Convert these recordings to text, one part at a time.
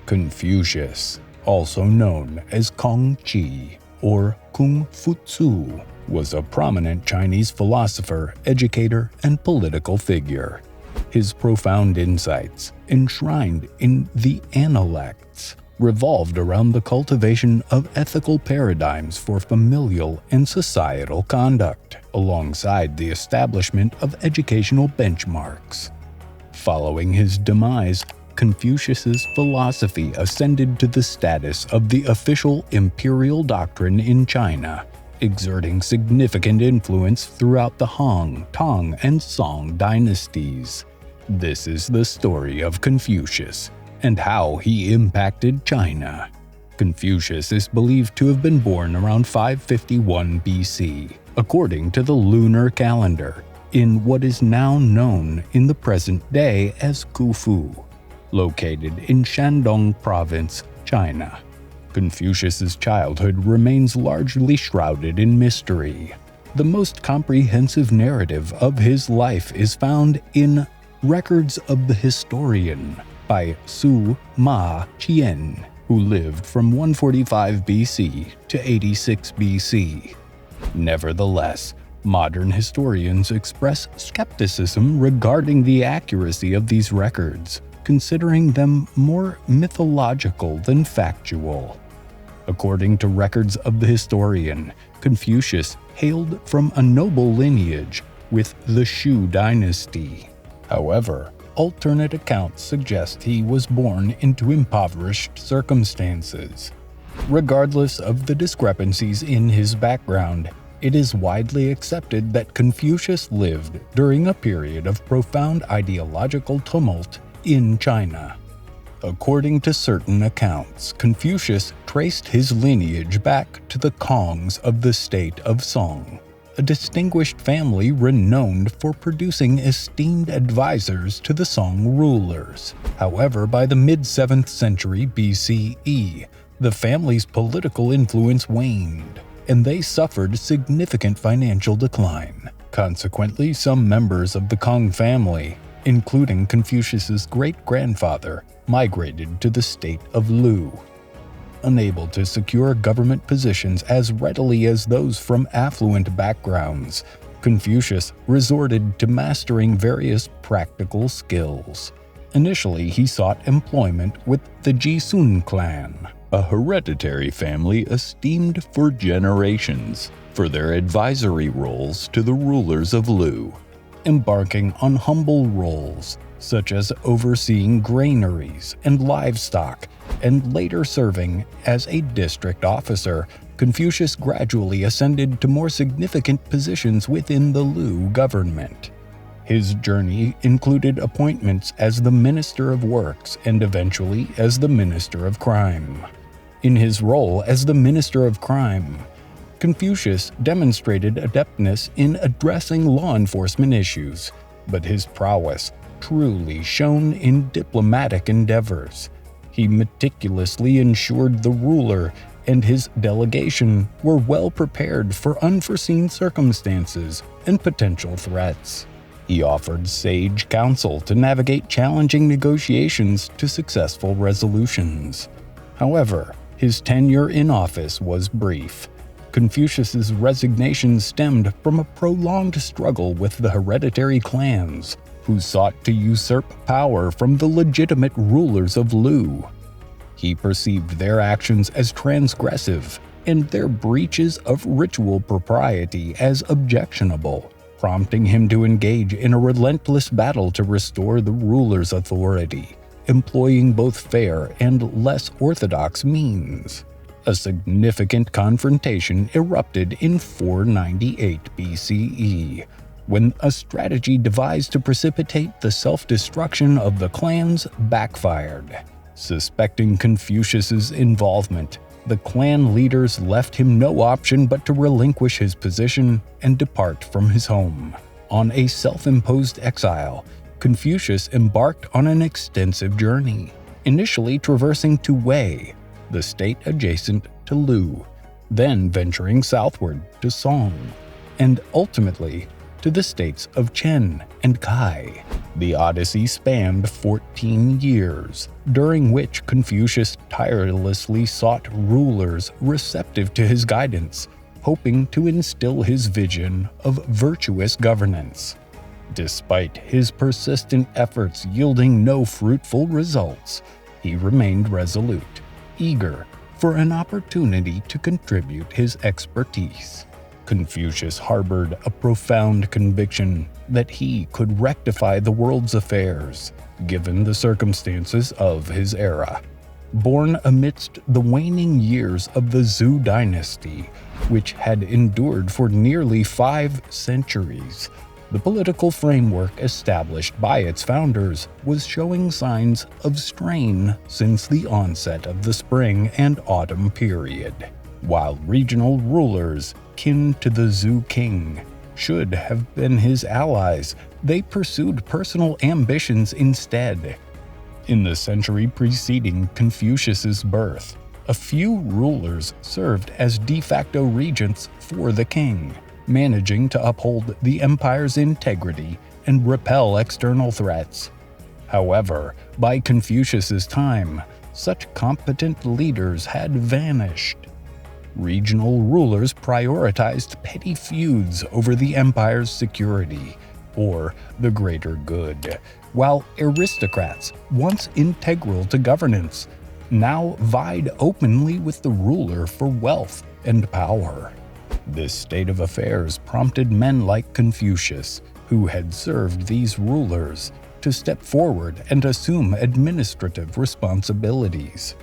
Confucius, also known as Kong Qiu or Kung Fu-tzu, was a prominent Chinese philosopher, educator, and political figure. His profound insights, enshrined in the Analects, revolved around the cultivation of ethical paradigms for familial and societal conduct, alongside the establishment of educational benchmarks. Following his demise, Confucius's philosophy ascended to the status of the official imperial doctrine in China, exerting significant influence throughout the Han, Tang, and Song dynasties. This is the story of Confucius and how he impacted China. Confucius is believed to have been born around 551 BC, according to the lunar calendar, in what is now known in the present day as Khufu, located in Shandong Province, China. Confucius's childhood remains largely shrouded in mystery. The most comprehensive narrative of his life is found in Records of the Historian by Su Ma Qian, who lived from 145 BC to 86 BC. Nevertheless, modern historians express skepticism regarding the accuracy of these records, considering them more mythological than factual. According to Records of the Historian, Confucius hailed from a noble lineage with the Shu dynasty. However, alternate accounts suggest he was born into impoverished circumstances. Regardless of the discrepancies in his background, it is widely accepted that Confucius lived during a period of profound ideological tumult in China. According to certain accounts, Confucius traced his lineage back to the Kongs of the state of Song, a distinguished family renowned for producing esteemed advisors to the Song rulers. However, by the mid-7th century BCE, the family's political influence waned, and they suffered significant financial decline. Consequently, some members of the Kong family, including Confucius's great-grandfather, migrated to the state of Lu. Unable to secure government positions as readily as those from affluent backgrounds, Confucius resorted to mastering various practical skills. Initially, he sought employment with the Jisun clan, a hereditary family esteemed for generations for their advisory roles to the rulers of Lu, embarking on humble roles such as overseeing granaries and livestock, and later serving as a district officer. Confucius gradually ascended to more significant positions within the Lu government. His journey included appointments as the Minister of Works and eventually as the Minister of Crime. In his role as the Minister of Crime, Confucius demonstrated adeptness in addressing law enforcement issues, but his prowess truly shone in diplomatic endeavors. He meticulously ensured the ruler and his delegation were well prepared for unforeseen circumstances and potential threats. He offered sage counsel to navigate challenging negotiations to successful resolutions. However, his tenure in office was brief. Confucius's resignation stemmed from a prolonged struggle with the hereditary clans, who sought to usurp power from the legitimate rulers of Lu. He perceived their actions as transgressive and their breaches of ritual propriety as objectionable, prompting him to engage in a relentless battle to restore the ruler's authority, employing both fair and less orthodox means. A significant confrontation erupted in 498 BCE, when a strategy devised to precipitate the self-destruction of the clans backfired. Suspecting Confucius's involvement, the clan leaders left him no option but to relinquish his position and depart from his home. On a self-imposed exile, Confucius embarked on an extensive journey, initially traversing to Wei, the state adjacent to Lu, then venturing southward to Song, and ultimately to the states of Chen and Kai. The Odyssey spanned 14 years, during which Confucius tirelessly sought rulers receptive to his guidance, hoping to instill his vision of virtuous governance. Despite his persistent efforts yielding no fruitful results, he remained resolute, eager for an opportunity to contribute his expertise. Confucius harbored a profound conviction that he could rectify the world's affairs, given the circumstances of his era. Born amidst the waning years of the Zhou dynasty, which had endured for nearly 5 centuries, the political framework established by its founders was showing signs of strain since the onset of the spring and autumn period. While regional rulers, kin to the Zhou king, should have been his allies, they pursued personal ambitions instead. In the century preceding Confucius's birth, a few rulers served as de facto regents for the king, managing to uphold the empire's integrity and repel external threats. However, by Confucius's time, such competent leaders had vanished. Regional rulers prioritized petty feuds over the empire's security, or the greater good, while aristocrats, once integral to governance, now vied openly with the ruler for wealth and power. This state of affairs prompted men like Confucius, who had served these rulers, to step forward and assume administrative responsibilities.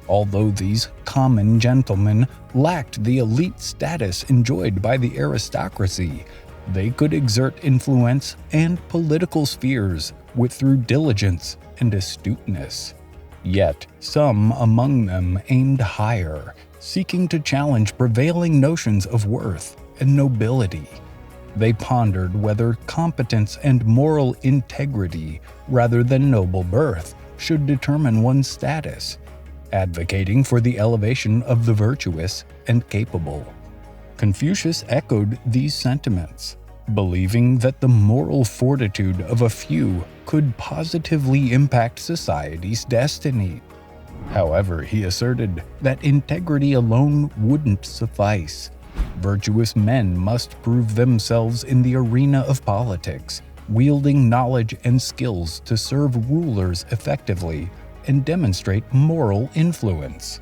Although these common gentlemen lacked the elite status enjoyed by the aristocracy, they could exert influence and political spheres through diligence and astuteness. Yet some among them aimed higher, seeking to challenge prevailing notions of worth and nobility. They pondered whether competence and moral integrity, rather than noble birth, should determine one's status, advocating for the elevation of the virtuous and capable. Confucius echoed these sentiments, believing that the moral fortitude of a few could positively impact society's destiny. However, he asserted that integrity alone wouldn't suffice. Virtuous men must prove themselves in the arena of politics, wielding knowledge and skills to serve rulers effectively and demonstrate moral influence.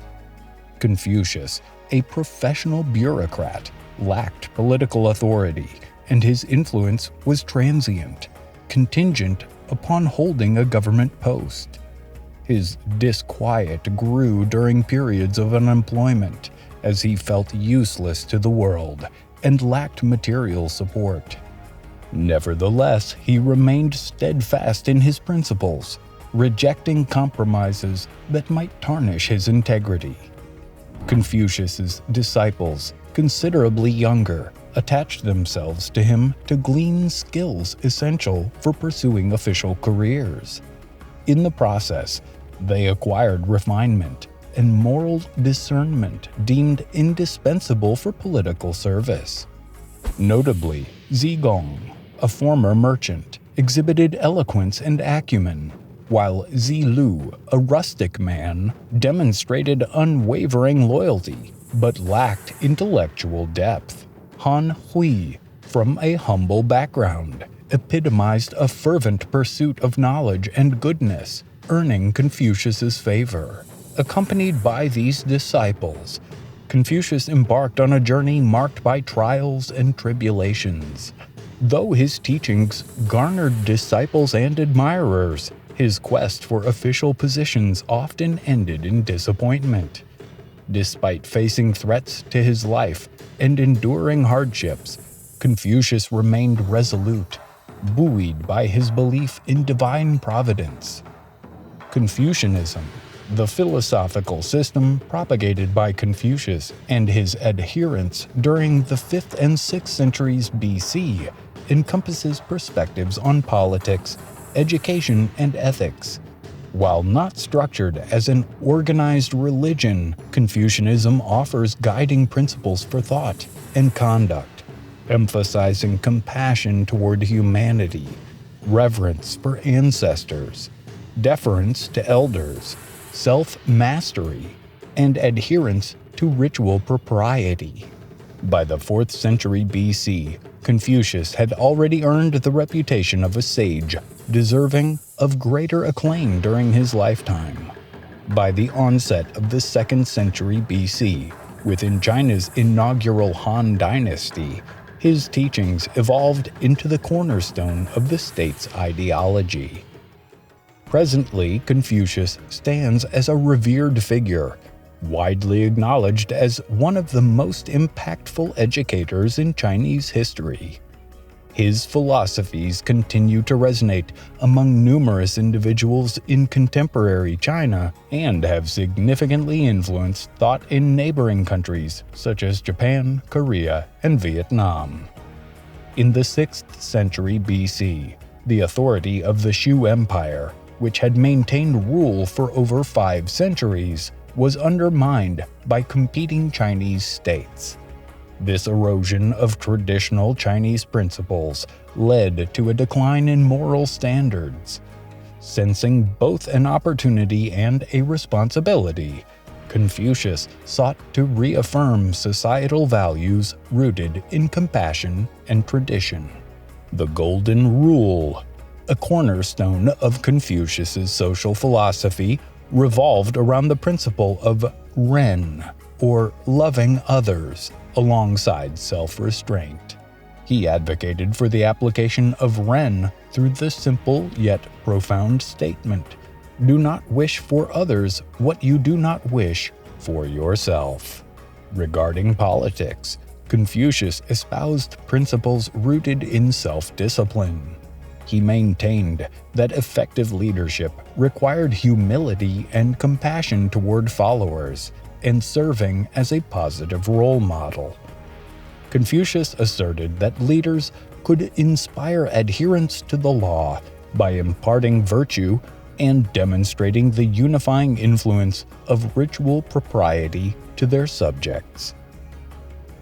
Confucius, a professional bureaucrat, lacked political authority, and his influence was transient, contingent upon holding a government post. His disquiet grew during periods of unemployment, as he felt useless to the world and lacked material support. Nevertheless, he remained steadfast in his principles, rejecting compromises that might tarnish his integrity. Confucius's disciples, considerably younger, attached themselves to him to glean skills essential for pursuing official careers. In the process, they acquired refinement and moral discernment deemed indispensable for political service. Notably, Zigong, a former merchant, exhibited eloquence and acumen, while Zilu, a rustic man, demonstrated unwavering loyalty but lacked intellectual depth. Han Hui, from a humble background, epitomized a fervent pursuit of knowledge and goodness, earning Confucius's favor. Accompanied by these disciples, Confucius embarked on a journey marked by trials and tribulations. Though his teachings garnered disciples and admirers, his quest for official positions often ended in disappointment. Despite facing threats to his life and enduring hardships, Confucius remained resolute, buoyed by his belief in divine providence. Confucianism, the philosophical system propagated by Confucius and his adherents during the 5th and 6th centuries BC, encompasses perspectives on politics, education, and ethics. While not structured as an organized religion, Confucianism offers guiding principles for thought and conduct. emphasizing compassion toward humanity, reverence for ancestors, deference to elders, self-mastery, and adherence to ritual propriety. By the 4th century BC, Confucius had already earned the reputation of a sage, deserving of greater acclaim during his lifetime. By the onset of the 2nd century BC, within China's inaugural Han Dynasty, his teachings evolved into the cornerstone of the state's ideology. Presently, Confucius stands as a revered figure, widely acknowledged as one of the most impactful educators in Chinese history. His philosophies continue to resonate among numerous individuals in contemporary China and have significantly influenced thought in neighboring countries such as Japan, Korea, and Vietnam. In the 6th century BC, the authority of the Shu Empire, which had maintained rule for over 5 centuries, was undermined by competing Chinese states. This erosion of traditional Chinese principles led to a decline in moral standards. Sensing both an opportunity and a responsibility, Confucius sought to reaffirm societal values rooted in compassion and tradition. The Golden Rule, a cornerstone of Confucius's social philosophy, revolved around the principle of ren, or loving others, alongside self-restraint. He advocated for the application of ren through the simple yet profound statement, "Do not wish for others what you do not wish for yourself." Regarding politics, Confucius espoused principles rooted in self-discipline. He maintained that effective leadership required humility and compassion toward followers, and serving as a positive role model. Confucius asserted that leaders could inspire adherence to the law by imparting virtue and demonstrating the unifying influence of ritual propriety to their subjects.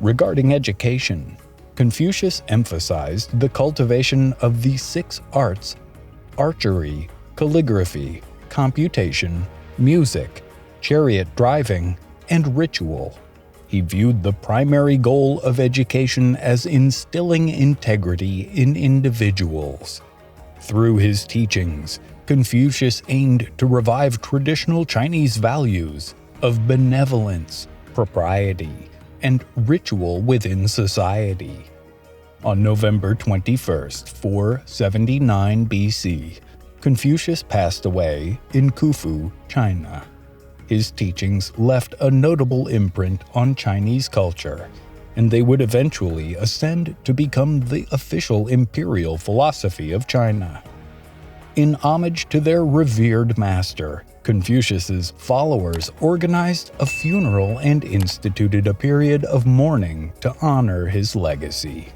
Regarding education, Confucius emphasized the cultivation of the 6 arts: archery, calligraphy, computation, music, chariot driving, and ritual. He viewed the primary goal of education as instilling integrity in individuals. Through his teachings, Confucius aimed to revive traditional Chinese values of benevolence, propriety, and ritual within society. On November 21st, 479 BC, Confucius passed away in Khufu, China. His teachings left a notable imprint on Chinese culture, and they would eventually ascend to become the official imperial philosophy of China. In homage to their revered master, Confucius's followers organized a funeral and instituted a period of mourning to honor his legacy.